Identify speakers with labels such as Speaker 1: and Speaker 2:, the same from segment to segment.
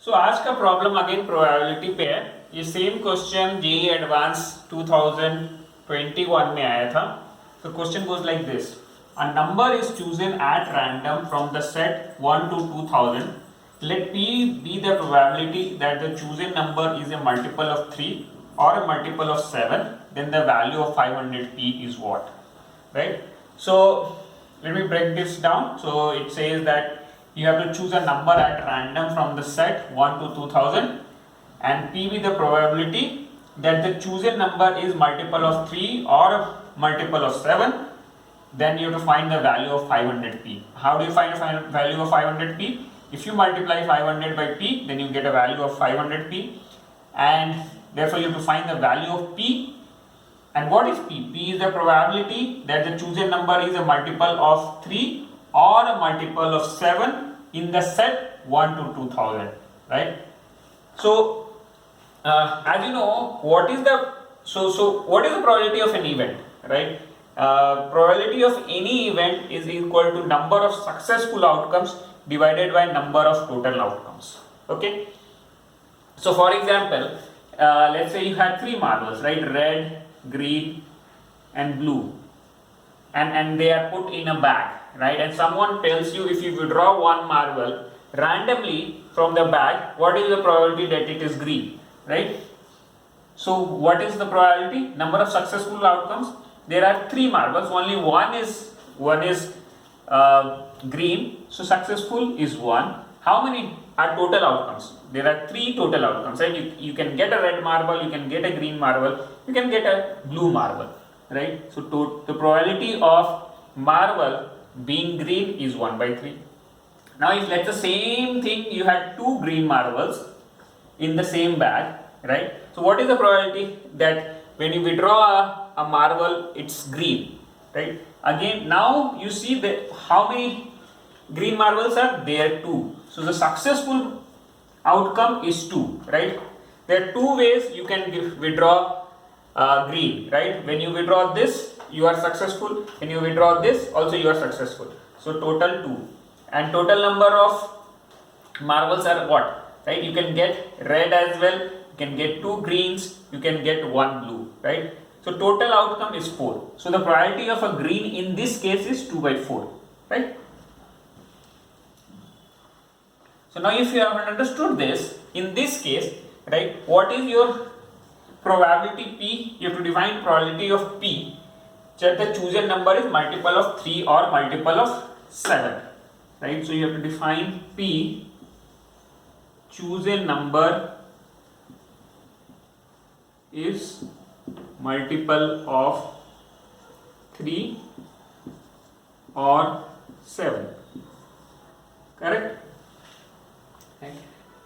Speaker 1: So आज का problem again probability पे है. ये सेम क्वेश्चन जेई एडवांस 2021 में आया था. So question goes like this: a number is chosen at random from the set 1 to 2000. Let P be the probability that the chosen number is a multiple of 3 or a multiple of 7. Then the value of 500p is what? Right? So let me break this down. So it says that you have to choose a number at random from the set 1 to 2000 and P be the probability that the chosen number is multiple of 3 or multiple of 7. Then you have to find the value of 500p. How do you find the value of 500p? If you multiply 500 by p, then you get a value of 500p, and therefore you have to find the value of p. And what is p? P is the probability that the chosen number is a multiple of 3 or a multiple of 7 in the set 1 to 2000, right? So as you know, what is the probability of an event, right? Probability of any event is equal to number of successful outcomes divided by number of total outcomes. Okay, so for example, let's say you had 3 marbles, right? Red, green and blue, and they are put in a bag, right? And someone tells you, if you withdraw one marble randomly from the bag, what is the probability that it is green, right? So what is the probability? Number of successful outcomes. There are 3 marbles, only one is green, so successful is 1. How many are total outcomes? There are 3 total outcomes, right? You can get a red marble, you can get a green marble, you can get a blue marble, right? So the probability of marble being green is 1 by 3. Now if let's the same thing, you had 2 green marbles in the same bag, right? So what is the probability that when you withdraw a marble, it's green, right? Again, now you see that how many green marbles are there? 2. So the successful outcome is 2, right? There are 2 ways you can withdraw green, right? When you withdraw this, you are successful. When you withdraw this, also you are successful. So total 2, and total number of marbles are what, right? You can get red as well, you can get 2 greens, you can get 1 blue, right? So total outcome is 4. So the probability of a green in this case is 2 by 4, right? So now if you have understood this, in this case, right, what is your probability P? You have to define probability of P that the chosen number is multiple of 3 or multiple of 7, right? So you have to define P, chosen number is multiple of 3 or 7, correct?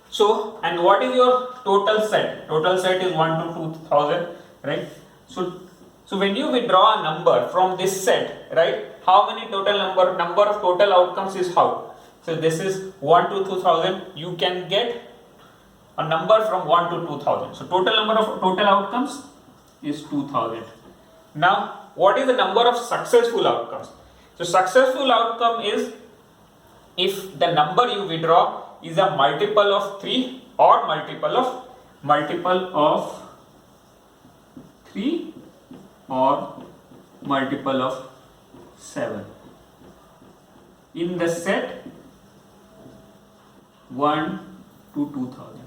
Speaker 1: So, and what is your total set? Total set is 1 to 2000, right? So when you withdraw a number from this set, right, how many total number of total outcomes is how? So this is 1 to 2000. You can get a number from 1 to 2000. So total number of total outcomes is 2000. Now, what is the number of successful outcomes? So successful outcome is if the number you withdraw is a multiple of 3 or multiple of 3 or multiple of 7 in the set 1 to 2000,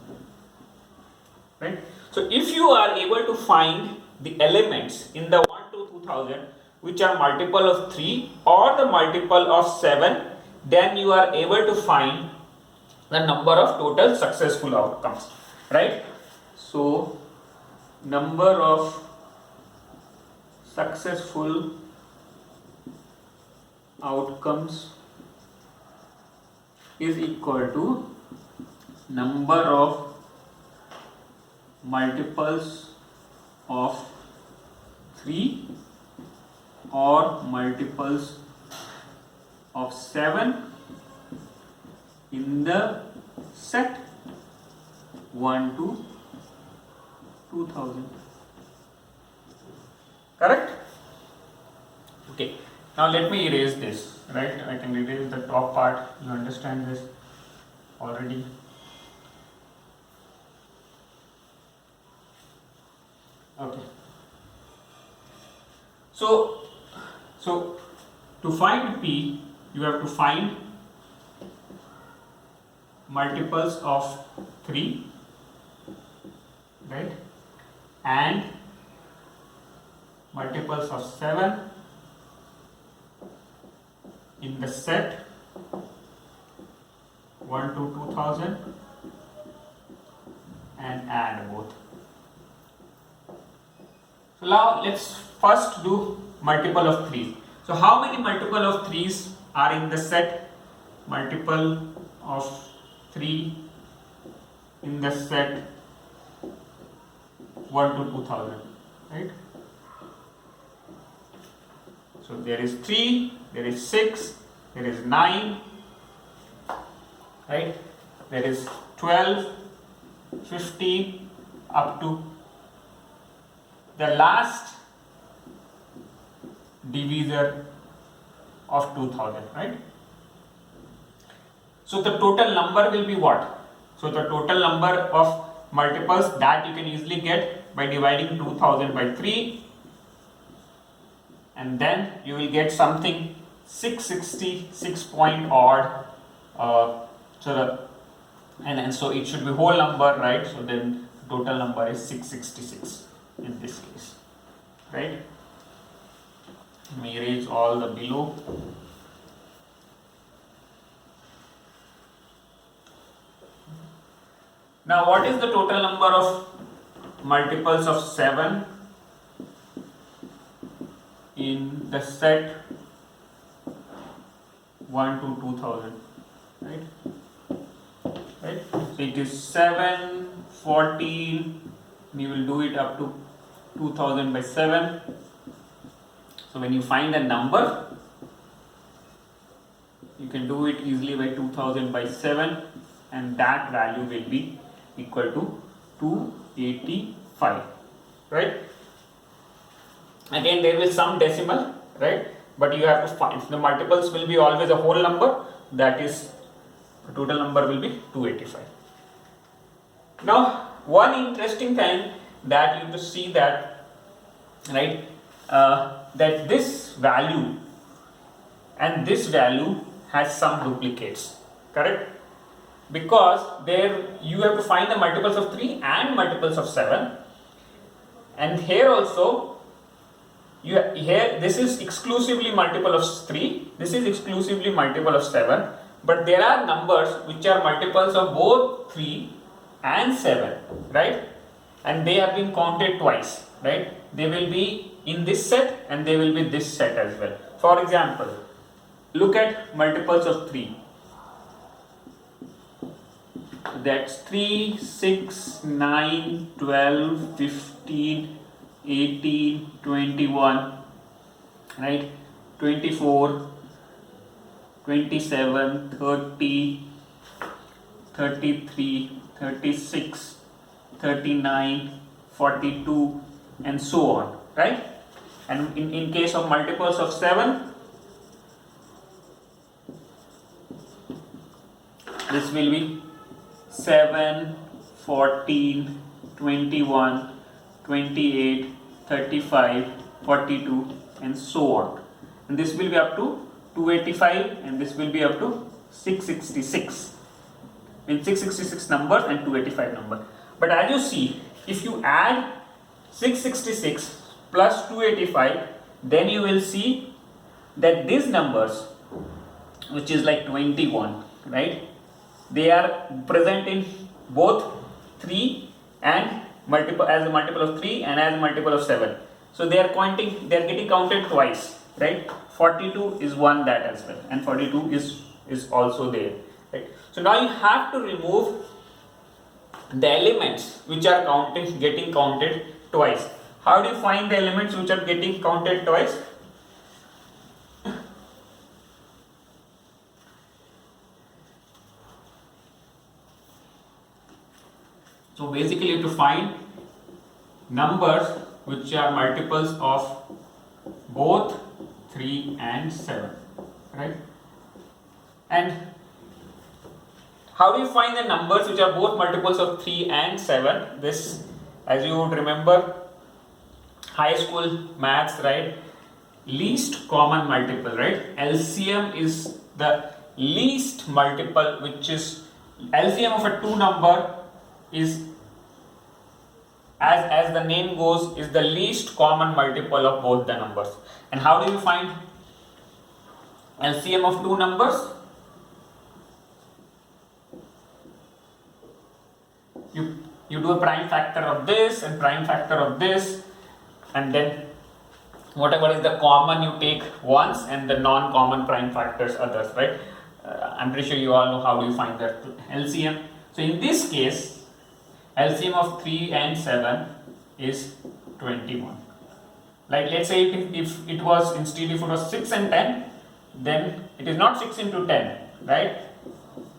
Speaker 1: right? So if you are able to find the elements in the 1 to 2000 which are multiple of 3 or the multiple of 7, then you are able to find the number of total successful outcomes, right? So number of successful outcomes is equal to number of multiples of 3 or multiples of 7 in the set 1 to 2000, correct? Okay, now let me erase this, right? I can erase the top part. You understand this already. Okay. So to find P, you have to find multiples of 3, right, and multiples of 7 in the set 1 to 2000 and add both. So now let's first do multiple of 3. So how many multiple of 3's are in the set? Multiple of 3 in the set 1 to 2000, right? So there is 3, there is 6, there is 9, right? There is 12, 15 up to the last divisor of 2000, right? So the total number will be what? So the total number of multiples that you can easily get by dividing 2000 by 3, and then you will get something 666 point odd. And so it should be whole number, right? So then total number is 666 in this case, right? Let me erase all the below. Now what is the total number of multiples of 7 in the set 1 to 2000, right? Right? So it is 7, 14, we will do it up to 2000 by 7. So when you find a number, you can do it easily by 2000 by 7, and that value will be equal to 285, right? Again there will be some decimal, right? But you have to find the multiples will be always a whole number, that is the total number will be 285. Now one interesting thing that you have to see that, right, that this value and this value has some duplicates, correct? Because there you have to find the multiples of 3 and multiples of 7, and here also here this is exclusively multiple of 3, this is exclusively multiple of 7, but there are numbers which are multiples of both 3 and 7, right? And they have been counted twice, right? They will be in this set and they will be this set as well. For example, look at multiples of 3. That's 3, 6, 9, 12, 15, 18, 21, right? 24, 27, 30, 33, 36, 39, 42, and so on, right? And in case of multiples of 7, this will be 7, 14, 21, 28, 35, 42, and so on. And this will be up to 285, and this will be up to 666. In 666 numbers and 285 number. But as you see, if you add 666 plus 285, then you will see that these numbers, which is like 21, right? They are present in both 3 and multiple, as a multiple of 3 and as a multiple of 7. So they are getting counted twice, right? 42 is one that as well, and 42 is also there, right? So now you have to remove the elements which are getting counted twice. How do you find the elements which are getting counted twice? So basically you have to find numbers which are multiples of both 3 and 7, right? And how do you find the numbers which are both multiples of 3 and 7? This, as you would remember, high school maths, right? Least common multiple, right? LCM is the least multiple, which is LCM of a two number is, as the name goes, is the least common multiple of both the numbers. And how do you find LCM of two numbers? You do a prime factor of this and prime factor of this, and then whatever is the common you take once and the non-common prime factors others, right? I'm pretty sure you all know how do you find that LCM. So in this case, LCM of 3 and 7 is 21. Like let's say if it was, instead if it was 6 and 10, then it is not 6 into 10, right?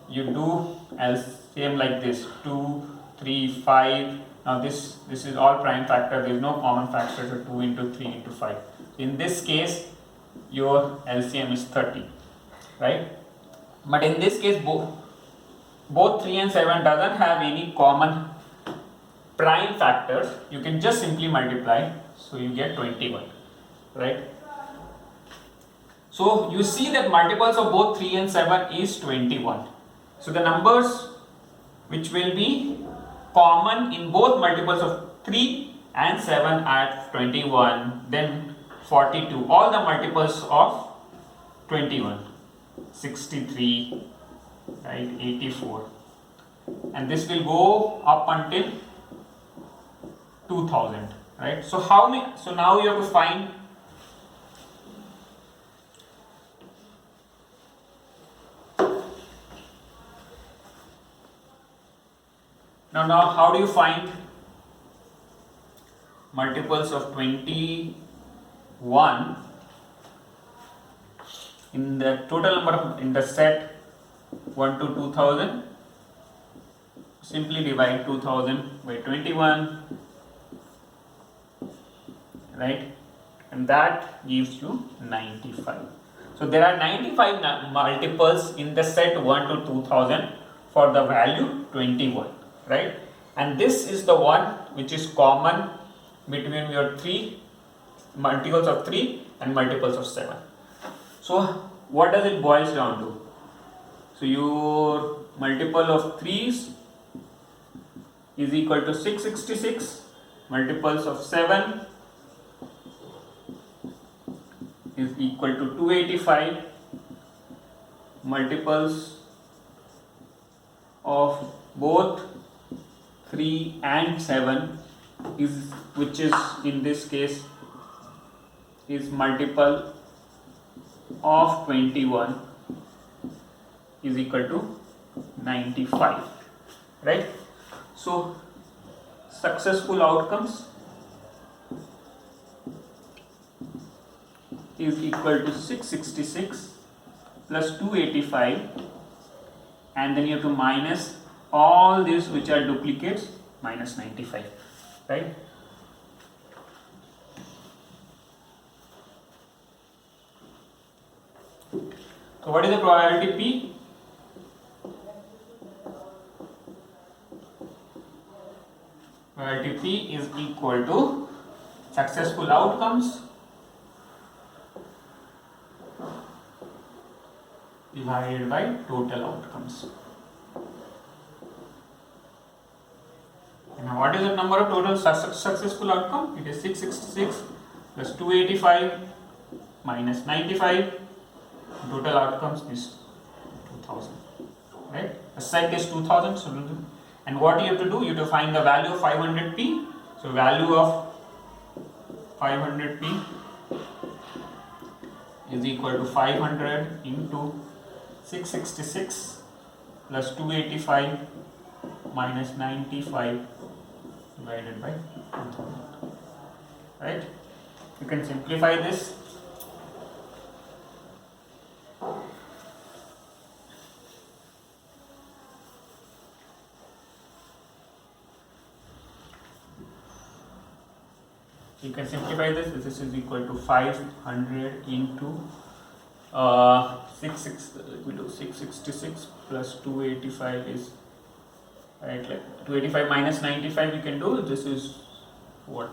Speaker 1: You do LCM like this, 2, 3, 5. Now this is all prime factor, there is no common factor, so 2 into 3 into 5. In this case, your LCM is 30, right? But in this case, both 3 and 7 doesn't have any common prime factors. You can just simply multiply, so you get 21, right? So you see that multiples of both 3 and 7 is 21. So the numbers which will be common in both multiples of 3 and 7 are 21, then 42, all the multiples of 21, 63, right, 84, and this will go up until 2000, right? So how many? So now you have to find now how do you find multiples of 21 in the total number of, in the set 1 to 2000? Simply divide 2000 by 21, right, and that gives you 95. So there are 95 multiples in the set 1 to 2000 for the value 21, right? And this is the one which is common between your multiples of 3 and multiples of 7. So what does it boils down to? So your multiple of 3's is equal to 666, multiples of 7 is equal to 285, multiples of both 3 and 7 is, which is in this case is multiple of 21 is equal to 95, right? So successful outcomes is equal to 666 plus 285, and then you have to minus all these which are duplicates, minus 95, right? So what is the probability P? Probability P is equal to successful outcomes divided by total outcomes. Now what is the number of total successful outcome? It is 666 plus 285 minus 95. Total outcomes is 2000, right? The set is 2000, so and what you have to do, you have to find the value of 500p. So value of 500p is equal to 500 into 666 plus 285 minus 95 divided by 2000, right? You can simplify this. You can simplify this. This is equal to 500 into 666 plus 285 is, right, like 285 minus 95 you can do. This is what,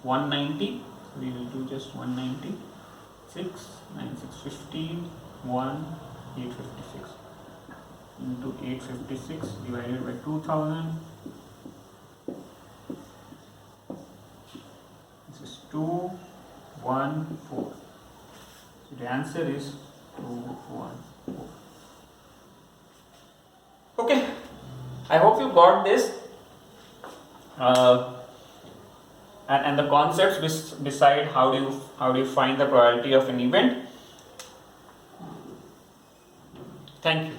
Speaker 1: 190 we will do just 196, 9615, 1, 856 into 856 divided by 2000. This is 214. So the answer is 214. Okay, I hope you got this and the concepts beside how do you find the probability of an event. Thank you.